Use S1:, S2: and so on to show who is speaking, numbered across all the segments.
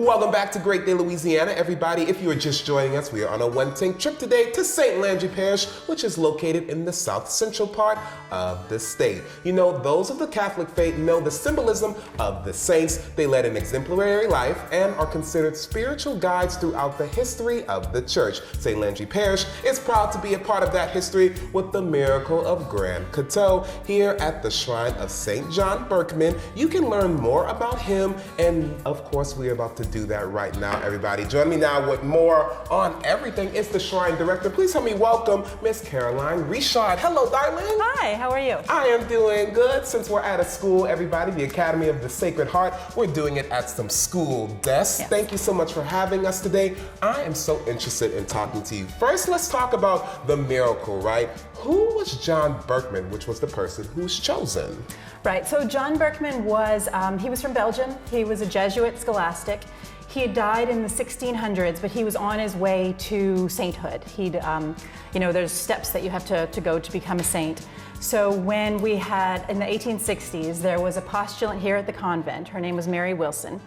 S1: Welcome back to Great Day, Louisiana, everybody. If you are just joining us, we are on a one-tank trip today to St. Landry Parish, which is located in the south central part of the state. You know, those of the Catholic faith know the symbolism of the saints. They led an exemplary life and are considered spiritual guides throughout the history of the church. St. Landry Parish is proud to be a part of that history with the miracle of Grand Coteau. Here at the shrine of St. John Berkman, you can learn more about him, and of course, we are about to do that right now, everybody. Join me now with more on everything. It's the Shrine Director. Please help me welcome Miss Caroline Richard. Hello, darling.
S2: Hi, how are you?
S1: I am doing good. Since we're at a school, everybody, the Academy of the Sacred Heart, we're doing it at some school desks.
S2: Yes.
S1: Thank you so much for having us today. I am so interested in talking to you. First, let's talk about the miracle, right? Who was John Berkman, which was the person who was chosen?
S2: Right, so John Berkman was, he was from Belgium. He was a Jesuit scholastic. He had died in the 1600s, but he was on his way to sainthood. He'd, you know, there's steps that you have to go to become a saint. So when we had, in the 1860s, there was a postulant here at the convent. Her name was Mary Wilson.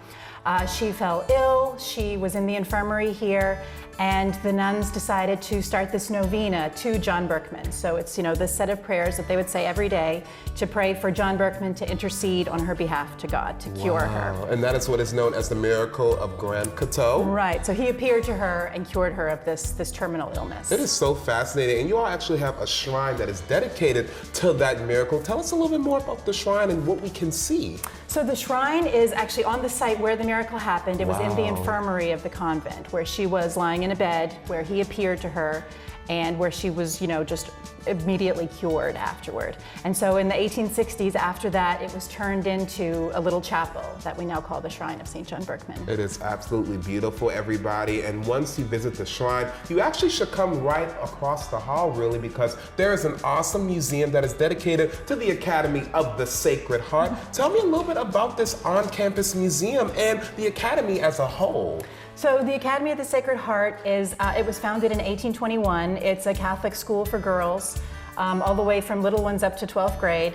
S2: She fell ill, she was in the infirmary here, and the nuns decided to start this novena to John Berkman. So it's, you know, this set of prayers that they would say every day to pray for John Berkman to intercede on her behalf to God, to cure her.
S1: And that is what is known as the miracle of Grand Coteau.
S2: Right, so he appeared to her and cured her of this terminal illness.
S1: It is so fascinating, and you all actually have a shrine that is dedicated to that miracle. Tell us a little bit more about the shrine and what we can see.
S2: So the shrine is actually on the site where the miracle happened. It was in the infirmary of the convent, where she was lying in a bed, where he appeared to her, and where she was, you know, just immediately cured afterward. And so in the 1860s, after that, it was turned into a little chapel that we now call the Shrine of St. John Berkman.
S1: It is absolutely beautiful, everybody. And once you visit the shrine, you actually should come right across the hall, really, because there is an awesome museum that is dedicated to the Academy of the Sacred Heart. Tell me a little bit about this on-campus museum and the Academy as a whole.
S2: So the Academy of the Sacred Heart is, it was founded in 1821. It's a Catholic school for girls, all the way from little ones up to 12th grade.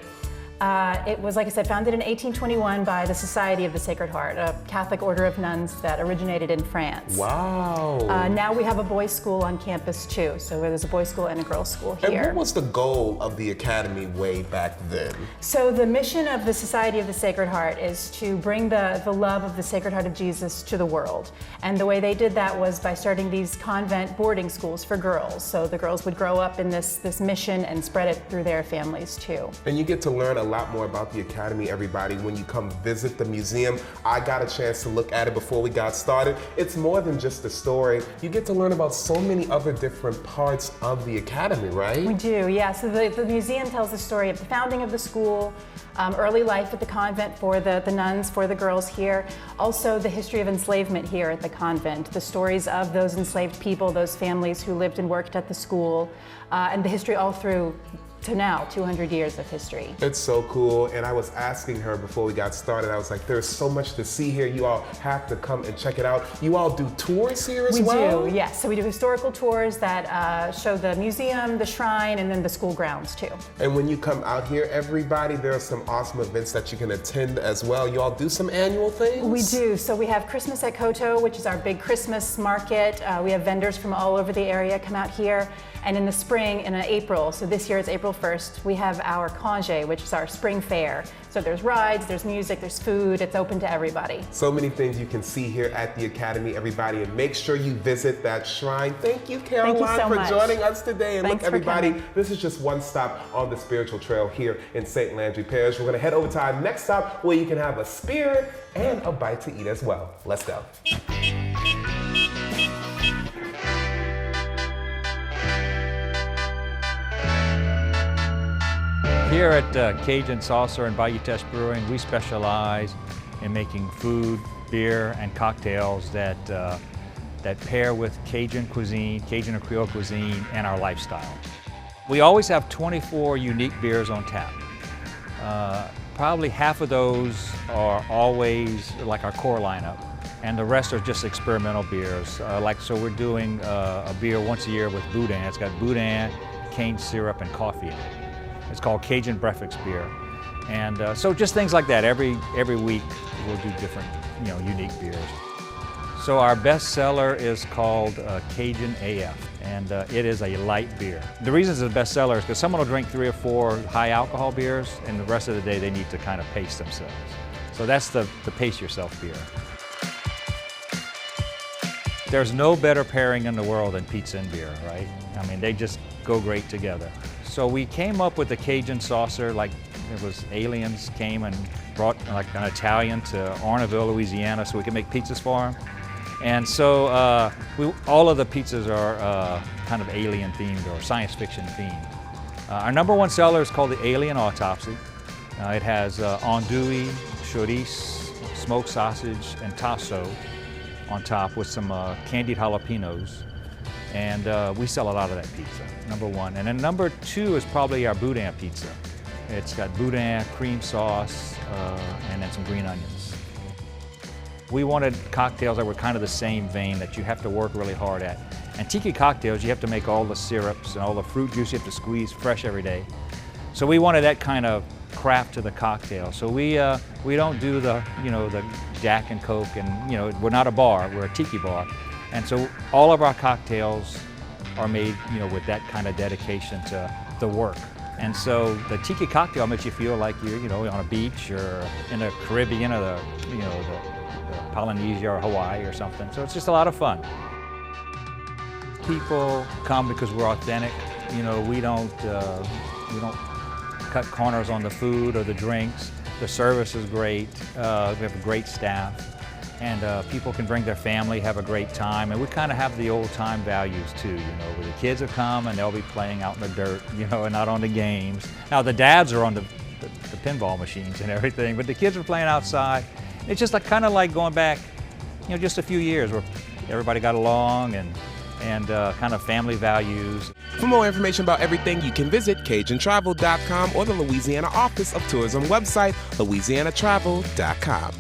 S2: It was, like I said, founded in 1821 by the Society of the Sacred Heart, a Catholic order of nuns that originated in France.
S1: Wow.
S2: Now we have a boys' school on campus too, so there's a boys' school and a girls' school here.
S1: And what was the goal of the Academy way back then?
S2: So the mission of the Society of the Sacred Heart is to bring the love of the Sacred Heart of Jesus to the world. And the way they did that was by starting these convent boarding schools for girls. So the girls would grow up in this mission and spread it through their families too.
S1: And you get to learn a lot more about the Academy, everybody, when you come visit the museum. I got a chance to look at it before we got started. It's more than just a story. You get to learn about so many other different parts of the Academy, right?
S2: We do, yeah. So the museum tells the story of the founding of the school, early life at the convent for the nuns, for the girls here. Also the history of enslavement here at the convent, the stories of those enslaved people, those families who lived and worked at the school, and the history all through to now, 200 years of history.
S1: It's so cool, and I was asking her before we got started, I was like, there's so much to see here. You all have to come and check it out. You all do tours here as well?
S2: We do, yes. So we do historical tours that show the museum, the shrine, and then the school grounds too.
S1: And when you come out here, everybody, there are some awesome events that you can attend as well. You all do some annual things?
S2: We do. So we have Christmas at Coteau, which is our big Christmas market. We have vendors from all over the area come out here. And in the spring, in April, so this year it's April 1st, we have our Cajun, which is our spring fair. So there's rides, there's music, there's food, it's open to everybody.
S1: So many things you can see here at the Academy, everybody, and make sure you visit that shrine. Thank you, Caroline, for joining us today. And
S2: Thanks,
S1: look, everybody, this is just one stop on the spiritual trail here in St. Landry Parish. We're gonna head over to our next stop where you can have a spirit and a bite to eat as well. Let's go.
S3: Here at Cajun Saucer and Bayou Teche Brewing, we specialize in making food, beer, and cocktails that pair with Cajun cuisine, Cajun or Creole cuisine, and our lifestyle. We always have 24 unique beers on tap. Probably half of those are always like our core lineup, and the rest are just experimental beers. So we're doing a beer once a year with boudin. It's got boudin, cane syrup, and coffee in it. It's called Cajun Breakfast Beer. And so just things like that. Every week we'll do different, unique beers. So our best seller is called Cajun AF, and it is a light beer. The reason it's the best seller is because someone will drink 3 or 4 high alcohol beers, and the rest of the day they need to kind of pace themselves. So that's the pace yourself beer. There's no better pairing in the world than pizza and beer, right? I mean, they just go great together. So we came up with the Cajun saucer like it was aliens came and brought like an Italian to Orneville, Louisiana so we could make pizzas for them. And so all of the pizzas are kind of alien themed or science fiction themed. Our number 1 seller is called the Alien Autopsy. It has andouille, chorizo, smoked sausage, and tasso on top with some candied jalapenos. And we sell a lot of that pizza, number 1. And then number 2 is probably our boudin pizza. It's got boudin, cream sauce, and then some green onions. We wanted cocktails that were kind of the same vein that you have to work really hard at. And tiki cocktails, you have to make all the syrups and all the fruit juice you have to squeeze fresh every day. So we wanted that kind of craft to the cocktail. So we don't do the Jack and Coke, and we're not a bar, we're a tiki bar. And so all of our cocktails are made with that kind of dedication to the work. And so the tiki cocktail makes you feel like you're on a beach or in the Caribbean or the Polynesia or Hawaii or something. So it's just a lot of fun. People come because we're authentic. We don't cut corners on the food or the drinks. The service is great. We have a great staff. And people can bring their family, have a great time. And we kind of have the old time values too, where the kids have come and they'll be playing out in the dirt, and not on the games. Now the dads are on the pinball machines and everything, but the kids are playing outside. It's just kind of like going back, just a few years where everybody got along and kind of family values.
S1: For more information about everything, you can visit CajunTravel.com or the Louisiana Office of Tourism website, louisianatravel.com.